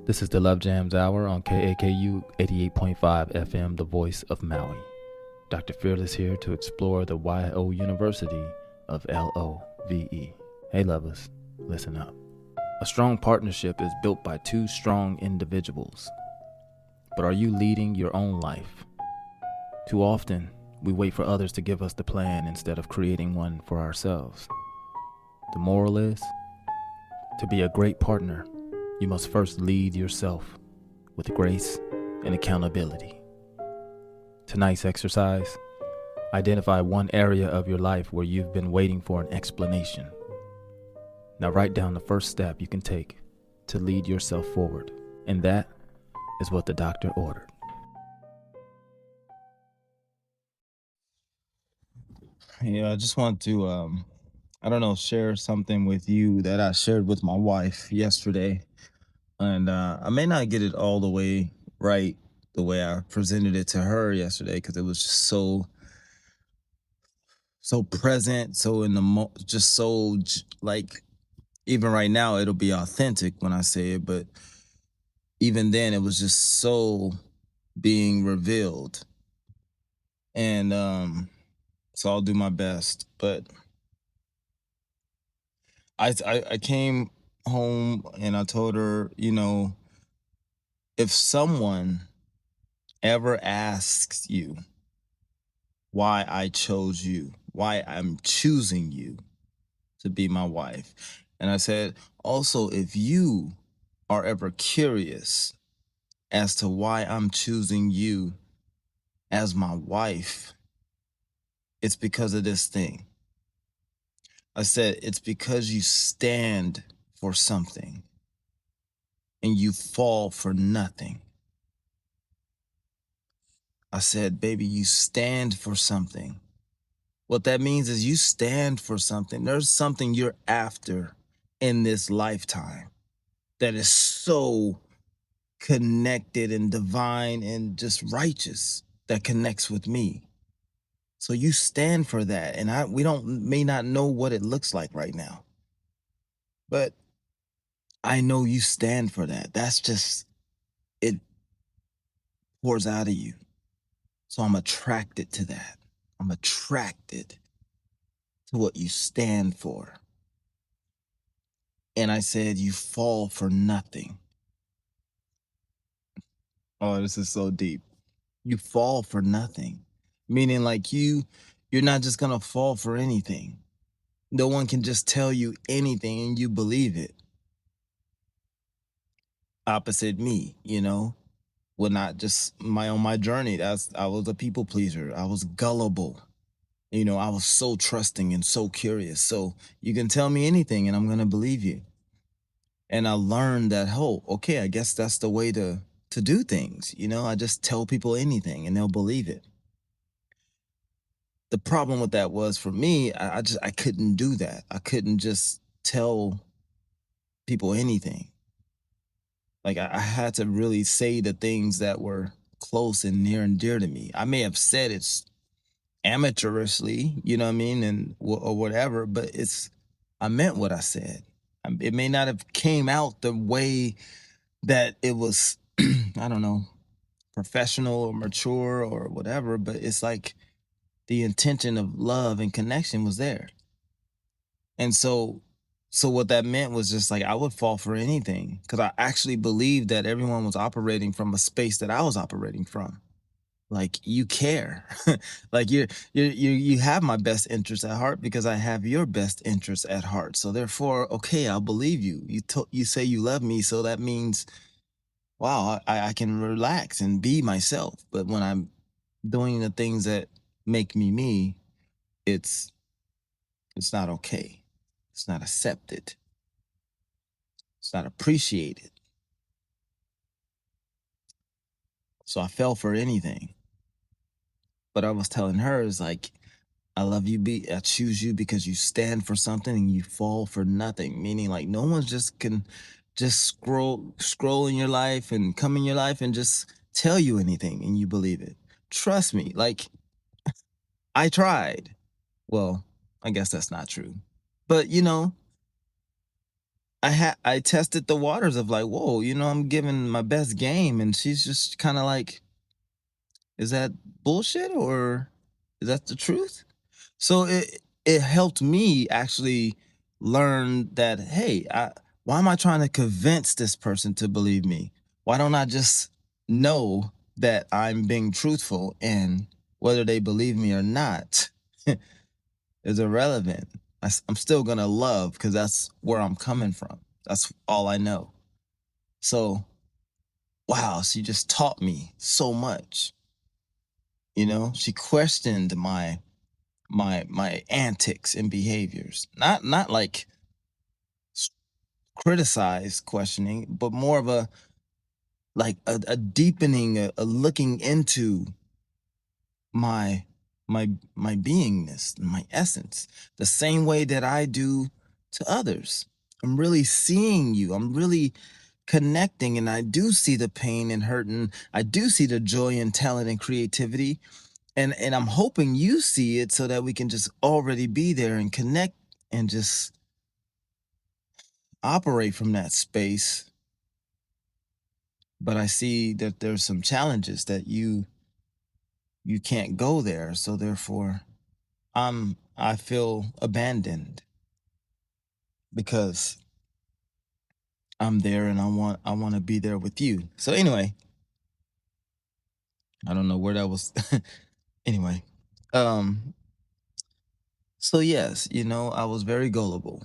This is the Love Jams Hour on KAKU 88.5 FM, the voice of Maui. Dr. Fearless here to explore the YO University of LOVE. Hey lovers, listen up. A strong partnership is built by two strong individuals. But are you leading your own life? Too often, we wait for others to give us the plan instead of creating one for ourselves. The moral is, to be a great partner, you must first lead yourself with grace and accountability. Tonight's exercise, identify one area of your life where you've been waiting for an explanation. Now write down the first step you can take to lead yourself forward, and that is what the doctor ordered. Yeah, I just want to share something with you that I shared with my wife yesterday. And I may not get it all the way right the way I presented it to her yesterday because it was just so present, so in the just like even right now it'll be authentic when I say it, but even then it was just so being revealed. And so I'll do my best, but I came home and I told her, if someone ever asks you why I chose you, why I'm choosing you to be my wife, and I said, also, if you are ever curious as to why I'm choosing you as my wife, it's because of this thing. I said, it's because you stand for something and you fall for nothing. I said, baby, you stand for something. What that means is you stand for something. There's something you're after in this lifetime that is so connected and divine and just righteous that connects with me. So you stand for that. And we may not know what it looks like right now, but I know you stand for that. That's just, it pours out of you. So I'm attracted to that. I'm attracted to what you stand for. And I said, you fall for nothing. Oh, this is so deep. You fall for nothing. Meaning like you're not just gonna fall for anything. No one can just tell you anything and you believe it. Opposite me, Well, not just my journey. I was a people pleaser. I was gullible. I was so trusting and so curious. So you can tell me anything and I'm gonna believe you. And I learned that, oh, okay, I guess that's the way to do things. I just tell people anything and they'll believe it. The problem with that was for me, I couldn't do that. I couldn't just tell people anything. Like I had to really say the things that were close and near and dear to me. I may have said it's amateurishly, you know what I mean, and or whatever, but I meant what I said. It may not have came out the way that it was, I don't know, professional or mature or whatever, but it's like the intention of love and connection was there. And so what that meant was just like I would fall for anything because I actually believed that everyone was operating from a space that I was operating from. Like you care, like you have my best interest at heart because I have your best interest at heart. So therefore, okay, I'll believe you. You say you love me, so that means wow, I can relax and be myself. But when I'm doing the things that make me me, it's it's not okay. It's not accepted. It's not appreciated. So I fell for anything. But I was telling her is like, I love you, I choose you because you stand for something and you fall for nothing. Meaning like no one just can just scroll in your life and come in your life and just tell you anything and you believe it. Trust me, like I tried. Well, I guess that's not true. But I tested the waters of like, whoa, I'm giving my best game, and she's just kind of like, is that bullshit or is that the truth? So it helped me actually learn that, hey, why am I trying to convince this person to believe me? Why don't I just know that I'm being truthful, and whether they believe me or not is irrelevant. I'm still gonna love because that's where I'm coming from. That's all I know. So wow, she just taught me so much. She questioned my antics and behaviors. Not like s- criticize questioning, but more of a like a deepening, a looking into my my beingness, my essence, the same way that I do to others. I'm really seeing you. I'm really connecting, and I do see the pain and hurt, and I do see the joy and talent and creativity, and I'm hoping you see it so that we can just already be there and connect and just operate from that space. But I see that there's some challenges that you can't go there, so therefore I feel abandoned because I'm there, and I want to be there with you. So anyway, I don't know where that was. Anyway, um so yes, I was very gullible,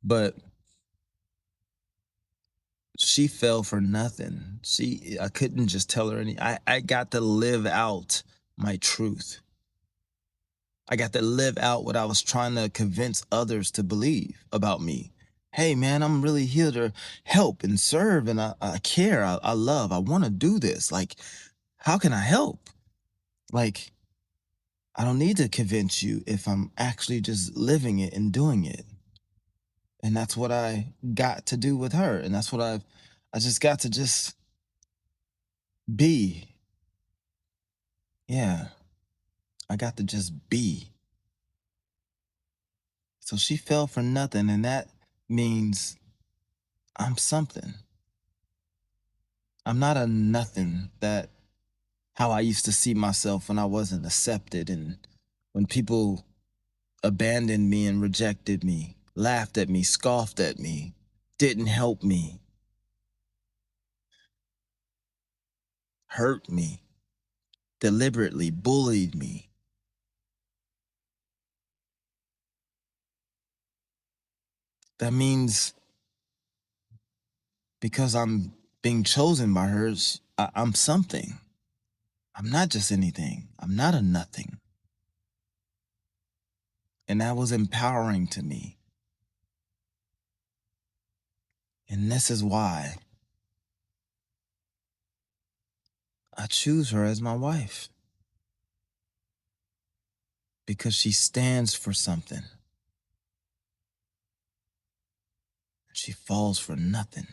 but she fell for nothing. I couldn't just tell her I got to live out my truth. I got to live out what I was trying to convince others to believe about me. Hey man, I'm really here to help and serve, and I care. I love. I want to do this. Like, how can I help? Like, I don't need to convince you if I'm actually just living it and doing it. And that's what I got to do with her. And that's what I just got to just be. Yeah. I got to just be. So she fell for nothing, and that means I'm something. I'm not a nothing that how I used to see myself when I wasn't accepted, and when people abandoned me and rejected me, laughed at me, scoffed at me, didn't help me, hurt me, deliberately bullied me. That means because I'm being chosen by her, I'm something. I'm not just anything. I'm not a nothing. And that was empowering to me. And this is why I choose her as my wife, because she stands for something. She falls for nothing.